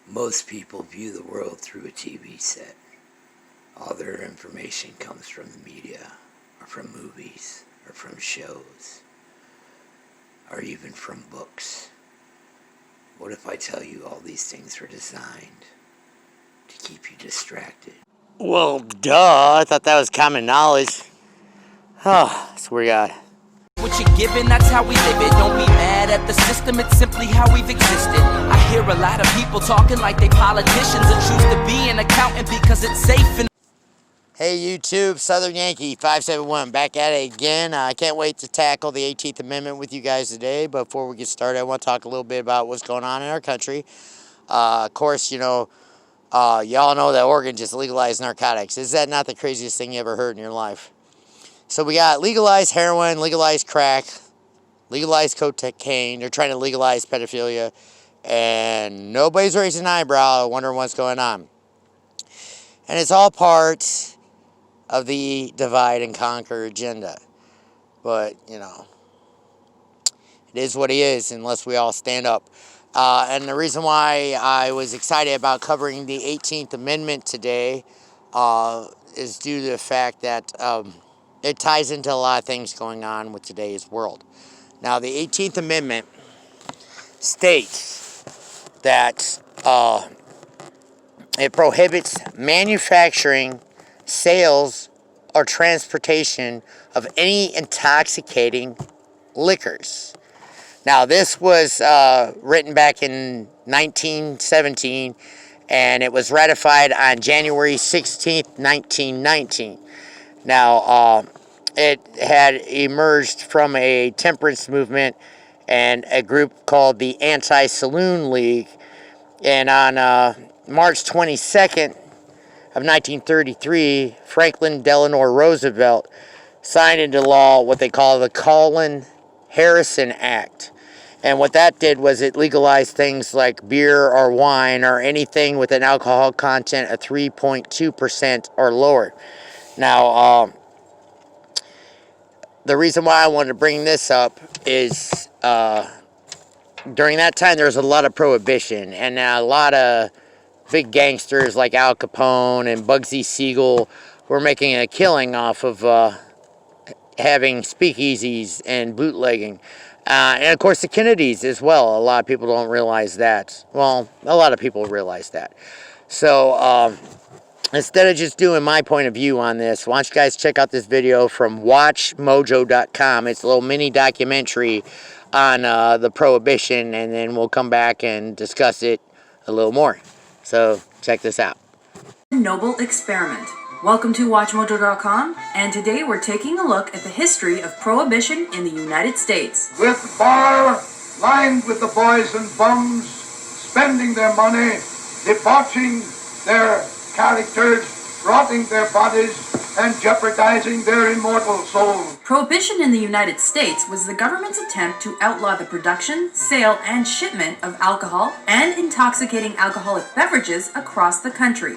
Most people view the world through a TV set. All their information comes from the media, or from movies, or from shows, or even from books. What if I tell you all these things are designed to keep you distracted? Well, duh. I thought that was common knowledge. Oh, I swear to God. What you're given, that's how we live it. Don't be mad at the system, it's simply how we've existed. I hear a lot of people talking like they politicians and choose to be an accountant because it's safe and... Hey YouTube, Southern Yankee 571, back at it again. I can't wait to tackle the 18th Amendment with you guys today. But before we get started, I want to talk a little bit about what's going on in our country. Of course, you know, y'all know that Oregon just legalized narcotics. Is that not the craziest thing you ever heard in your life? So we got legalized heroin, legalized crack, legalized cocaine. They're trying to legalize pedophilia. And nobody's raising an eyebrow wondering what's going on. And it's all part of the divide and conquer agenda. But, you know, it is what it is unless we all stand up. And the reason why I was excited about covering the 18th Amendment today is due to the fact that it ties into a lot of things going on with today's world. Now, the 18th Amendment states that it prohibits manufacturing, sales, or transportation of any intoxicating liquors. Now, this was written back in 1917, and it was ratified on January 16th, 1919. Now, it had emerged from a temperance movement and a group called the Anti-Saloon League. And on March 22nd of 1933, Franklin Delano Roosevelt signed into law what they call the Collin-Harrison Act. And what that did was it legalized things like beer or wine or anything with an alcohol content of 3.2% or lower. Now, the reason why I wanted to bring this up is during that time there was a lot of prohibition, and a lot of big gangsters like Al Capone and Bugsy Siegel were making a killing off of having speakeasies and bootlegging. And of course the Kennedys as well. A lot of people don't realize that. Well, a lot of people realize that. So, instead of just doing my point of view on this, why don't you guys check out this video from WatchMojo.com. It's a little mini documentary on the prohibition, and then we'll come back and discuss it a little more. So, check this out. Noble experiment. Welcome to WatchMojo.com, and today we're taking a look at the history of prohibition in the United States. With bar lined with the boys and bums, spending their money, debauching their characters, rotting their bodies, and jeopardizing their immortal souls. Prohibition in the United States was the government's attempt to outlaw the production, sale, and shipment of alcohol and intoxicating alcoholic beverages across the country.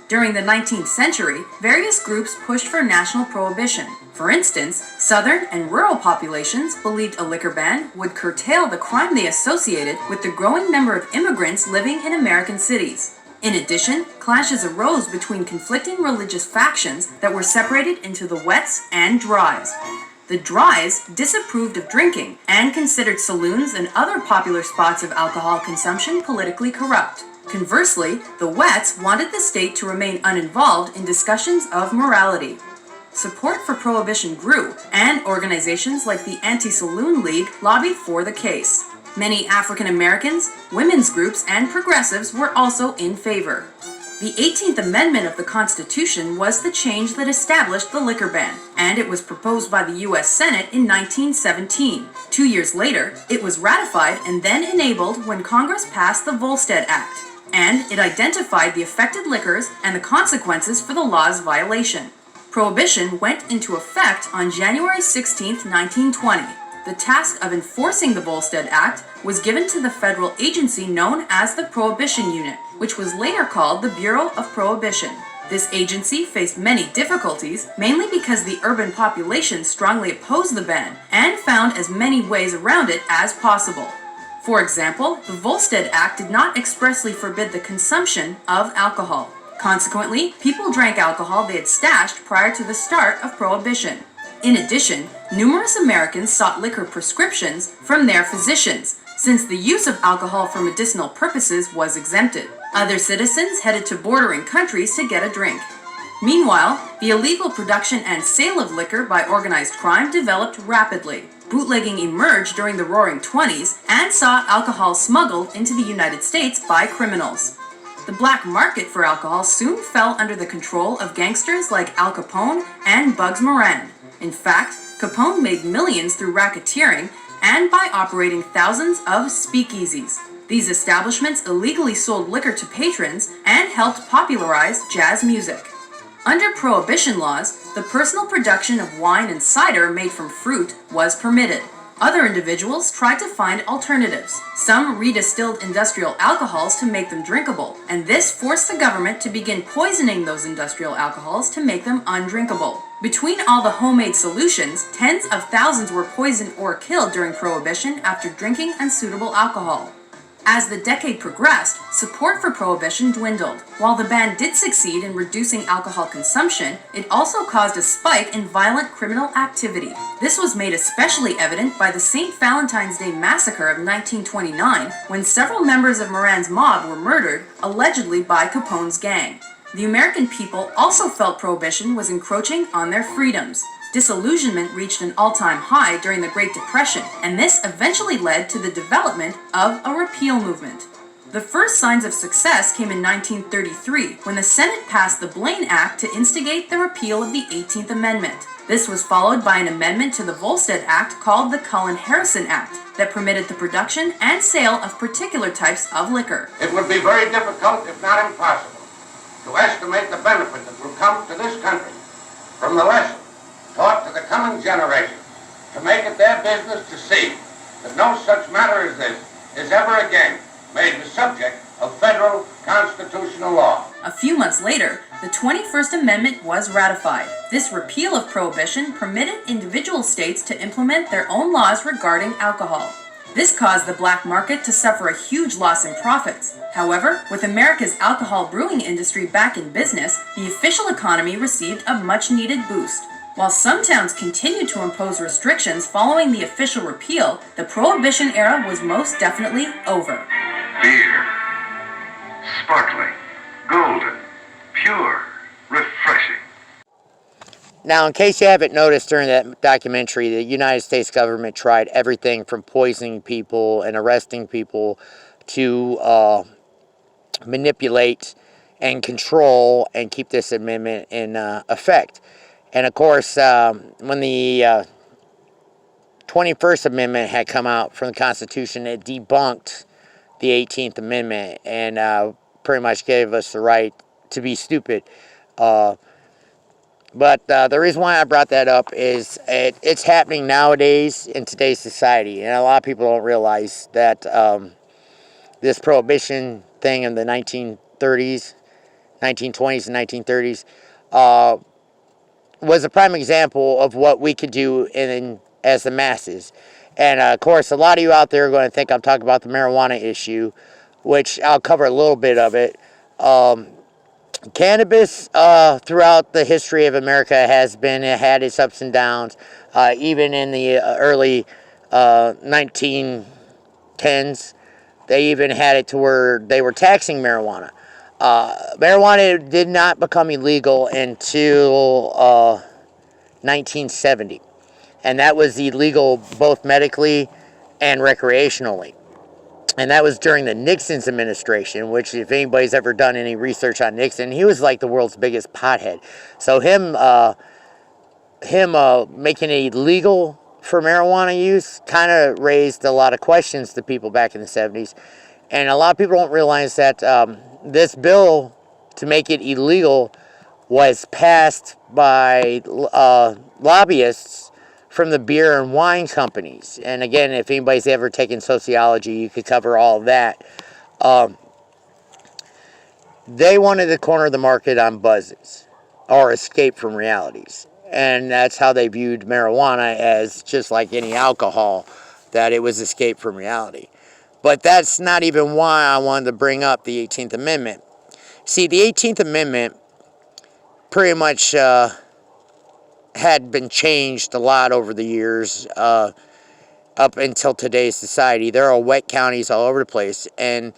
During the 19th century, various groups pushed for national prohibition. For instance, southern and rural populations believed a liquor ban would curtail the crime they associated with the growing number of immigrants living in American cities. In addition, clashes arose between conflicting religious factions that were separated into the wets and dries. The dries disapproved of drinking and considered saloons and other popular spots of alcohol consumption politically corrupt. Conversely, the wets wanted the state to remain uninvolved in discussions of morality. Support for prohibition grew, and organizations like the Anti-Saloon League lobbied for the case. Many African Americans, women's groups, and progressives were also in favor. The 18th Amendment of the Constitution was the change that established the liquor ban, and it was proposed by the U.S. Senate in 1917. 2 years later, it was ratified and then enabled when Congress passed the Volstead Act, and it identified the affected liquors and the consequences for the law's violation. Prohibition went into effect on January 16, 1920. The task of enforcing the Volstead Act was given to the federal agency known as the Prohibition Unit, which was later called the Bureau of Prohibition. This agency faced many difficulties, mainly because the urban population strongly opposed the ban and found as many ways around it as possible. For example, the Volstead Act did not expressly forbid the consumption of alcohol. Consequently, people drank alcohol they had stashed prior to the start of Prohibition. In addition, numerous Americans sought liquor prescriptions from their physicians, since the use of alcohol for medicinal purposes was exempted. Other citizens headed to bordering countries to get a drink. Meanwhile, the illegal production and sale of liquor by organized crime developed rapidly. Bootlegging emerged during the Roaring '20s and saw alcohol smuggled into the United States by criminals. The black market for alcohol soon fell under the control of gangsters like Al Capone and Bugs Moran. In fact, Capone made millions through racketeering and by operating thousands of speakeasies. These establishments illegally sold liquor to patrons and helped popularize jazz music. Under Prohibition laws, the personal production of wine and cider made from fruit was permitted. Other individuals tried to find alternatives. Some redistilled industrial alcohols to make them drinkable, and this forced the government to begin poisoning those industrial alcohols to make them undrinkable. Between all the homemade solutions, tens of thousands were poisoned or killed during Prohibition after drinking unsuitable alcohol. As the decade progressed, support for Prohibition dwindled. While the ban did succeed in reducing alcohol consumption, it also caused a spike in violent criminal activity. This was made especially evident by the St. Valentine's Day Massacre of 1929, when several members of Moran's mob were murdered, allegedly by Capone's gang. The American people also felt Prohibition was encroaching on their freedoms. Disillusionment reached an all-time high during the Great Depression, and this eventually led to the development of a repeal movement. The first signs of success came in 1933, when the Senate passed the Blaine Act to instigate the repeal of the 18th Amendment. This was followed by an amendment to the Volstead Act called the Cullen-Harrison Act that permitted the production and sale of particular types of liquor. It would be very difficult, if not impossible, to estimate the benefit that will come to this country from the lesson taught to the coming generation, to make it their business to see that no such matter as this is ever again made the subject of federal constitutional law. A few months later, the 21st Amendment was ratified. This repeal of Prohibition permitted individual states to implement their own laws regarding alcohol. This caused the black market to suffer a huge loss in profits. However, with America's alcohol brewing industry back in business, the official economy received a much-needed boost. While some towns continued to impose restrictions following the official repeal, the Prohibition era was most definitely over. Beer. Sparkling. Golden. Pure. Refreshing. Now, in case you haven't noticed during that documentary, the United States government tried everything from poisoning people and arresting people to manipulate and control and keep this amendment in effect. And of course, when the 21st Amendment had come out from the Constitution, it debunked the 18th Amendment and pretty much gave us the right to be stupid. But the reason why I brought that up is it's happening nowadays in today's society. And a lot of people don't realize that this Prohibition thing in the 1930s, 1920s and 1930s was a prime example of what we could do as the masses. And of course, a lot of you out there are going to think I'm talking about the marijuana issue, which I'll cover a little bit of it. Cannabis throughout the history of America had its ups and downs. Even in the early 1910s, they even had it to where they were taxing marijuana. Marijuana did not become illegal until 1970, and that was illegal both medically and recreationally. And that was during the Nixon's administration, which, if anybody's ever done any research on Nixon, he was like the world's biggest pothead. So him making it illegal for marijuana use kind of raised a lot of questions to people back in the 70s. And a lot of people don't realize that this bill to make it illegal was passed by lobbyists from the beer and wine companies. And again, if anybody's ever taken sociology, you could cover all of that. They wanted to corner the market on buzzes or escape from realities. And that's how they viewed marijuana, as just like any alcohol, that it was escape from reality. But that's not even why I wanted to bring up the 18th Amendment. See, the 18th Amendment pretty much had been changed a lot over the years up until today's society. There are wet counties all over the place, and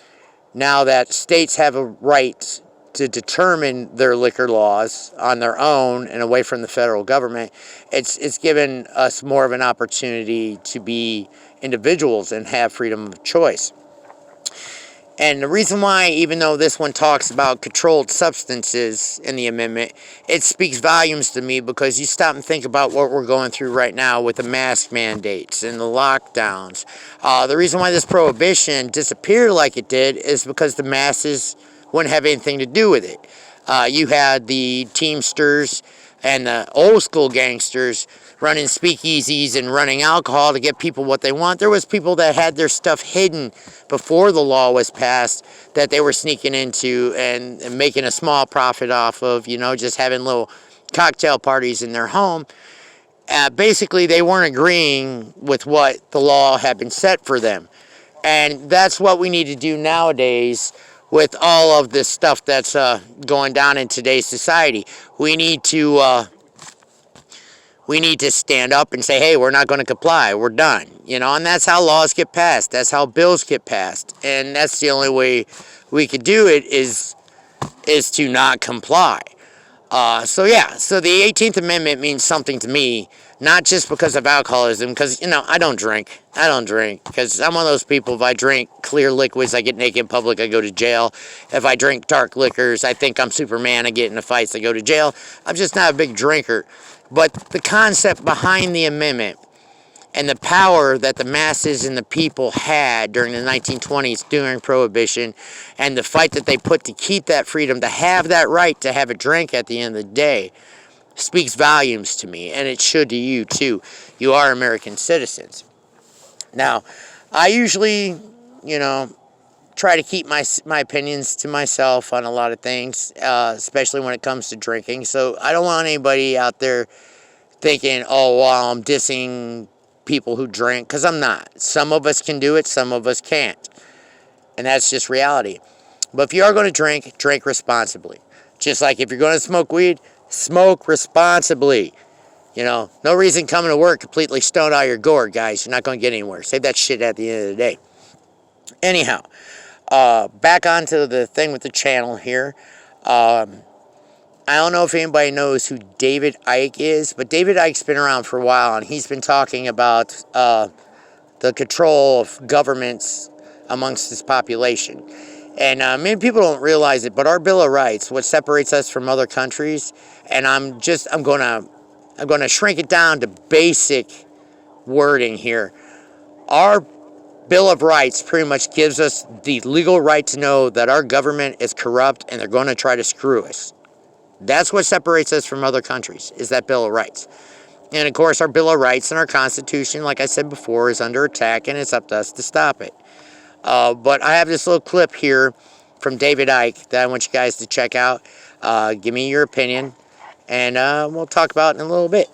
now that states have a right to determine their liquor laws on their own and away from the federal government, it's given us more of an opportunity to be individuals and have freedom of choice. And the reason why, even though this one talks about controlled substances in the amendment, it speaks volumes to me, because you stop and think about what we're going through right now with the mask mandates and the lockdowns. The reason why this prohibition disappeared like it did is because the masses wouldn't have anything to do with it. You had the Teamsters and the old school gangsters running speakeasies and running alcohol to get people what they want. There was people that had their stuff hidden before the law was passed that they were sneaking into and making a small profit off of, just having little cocktail parties in their home. Basically, they weren't agreeing with what the law had been set for them. And that's what we need to do nowadays with all of this stuff that's going down in today's society. We need to stand up and say, hey, we're not going to comply. We're done. And that's how laws get passed. That's how bills get passed. And that's the only way we could do it is to not comply. So the 18th Amendment means something to me, not just because of alcoholism, because, I don't drink. Because I'm one of those people, if I drink clear liquids, I get naked in public, I go to jail. If I drink dark liquors, I think I'm Superman, I get into fights, I go to jail. I'm just not a big drinker. But the concept behind the amendment and the power that the masses and the people had during the 1920s during Prohibition, and the fight that they put to keep that freedom, to have that right to have a drink at the end of the day, speaks volumes to me, and it should to you too. You are American citizens. Now, I usually, try to keep my opinions to myself on a lot of things, especially when it comes to drinking. So I don't want anybody out there thinking, oh, well, I'm dissing people who drink, because I'm not. Some of us can do it, some of us can't. And that's just reality. But if you are going to drink responsibly. Just like if you're going to smoke weed, smoke responsibly. No reason coming to work completely stoned out of your gourd, guys. You're not going to get anywhere. Save that shit at the end of the day. Anyhow, back onto the thing with the channel here. I don't know if anybody knows who David Icke is, but David Icke's been around for a while, and he's been talking about the control of governments amongst his population. And many people don't realize it, but our Bill of Rights, what separates us from other countries, and I'm gonna shrink it down to basic wording here. Our Bill of Rights pretty much gives us the legal right to know that our government is corrupt and they're going to try to screw us. That's what separates us from other countries, is that Bill of Rights. And of course, our Bill of Rights and our Constitution, like I said before, is under attack, and it's up to us to stop it. But I have this little clip here from David Icke that I want you guys to check out. Give me your opinion, and we'll talk about it in a little bit.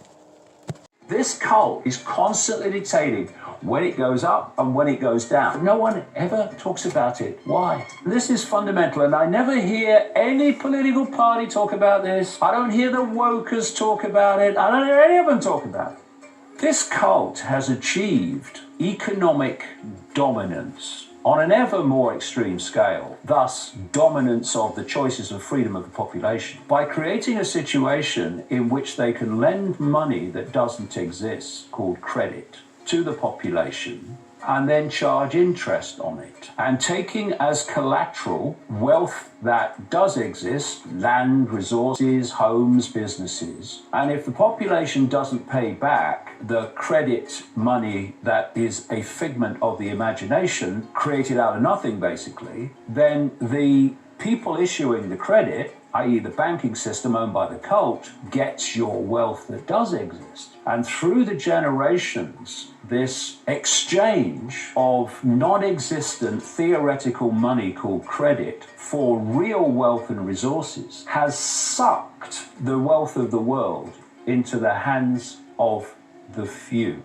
This cult is constantly dictating when it goes up and when it goes down. No one ever talks about it. Why? This is fundamental, and I never hear any political party talk about this. I don't hear the wokers talk about it. I don't hear any of them talk about it. This cult has achieved economic dominance on an ever more extreme scale, thus dominance of the choices of freedom of the population, by creating a situation in which they can lend money that doesn't exist, called credit, to the population, and then charge interest on it, and taking as collateral wealth that does exist, land, resources, homes, businesses. And if the population doesn't pay back the credit money that is a figment of the imagination, created out of nothing basically, then the people issuing the credit, i.e. the banking system owned by the cult, gets your wealth that does exist. And through the generations, this exchange of non-existent theoretical money called credit for real wealth and resources has sucked the wealth of the world into the hands of the few.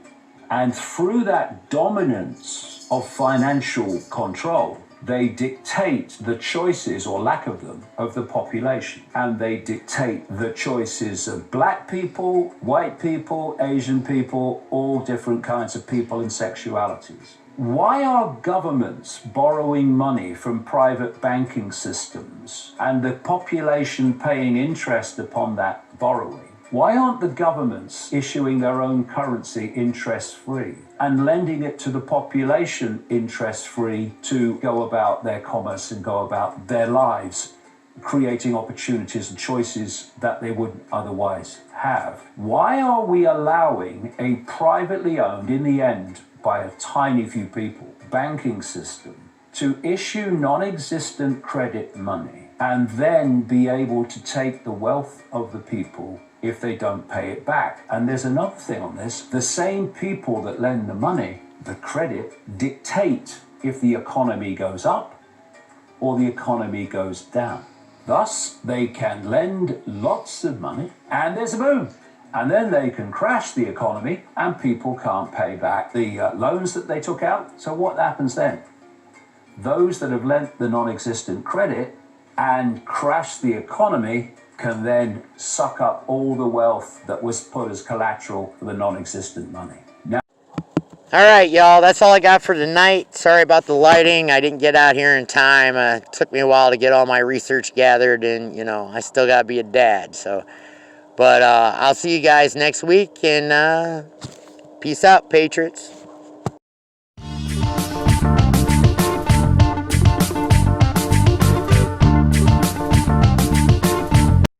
And through that dominance of financial control, they dictate the choices, or lack of them, of the population. And they dictate the choices of black people, white people, Asian people, all different kinds of people and sexualities. Why are governments borrowing money from private banking systems and the population paying interest upon that borrowing? Why aren't the governments issuing their own currency interest-free and lending it to the population interest-free to go about their commerce and go about their lives, creating opportunities and choices that they wouldn't otherwise have? Why are we allowing a privately owned, in the end, by a tiny few people, banking system to issue non-existent credit money and then be able to take the wealth of the people if they don't pay it back? And there's another thing on this. The same people that lend the money, the credit, dictate if the economy goes up or the economy goes down. Thus, they can lend lots of money and there's a boom. And then they can crash the economy and people can't pay back the loans that they took out. So what happens then? Those that have lent the non-existent credit and crashed the economy can then suck up all the wealth that was put as collateral for the non-existent money. Now, All right, y'all, that's all I got for tonight. Sorry about the lighting. I didn't get out here in time. It took me a while to get all my research gathered, and, you know, I still got to be a dad, so... But I'll see you guys next week, and peace out, Patriots.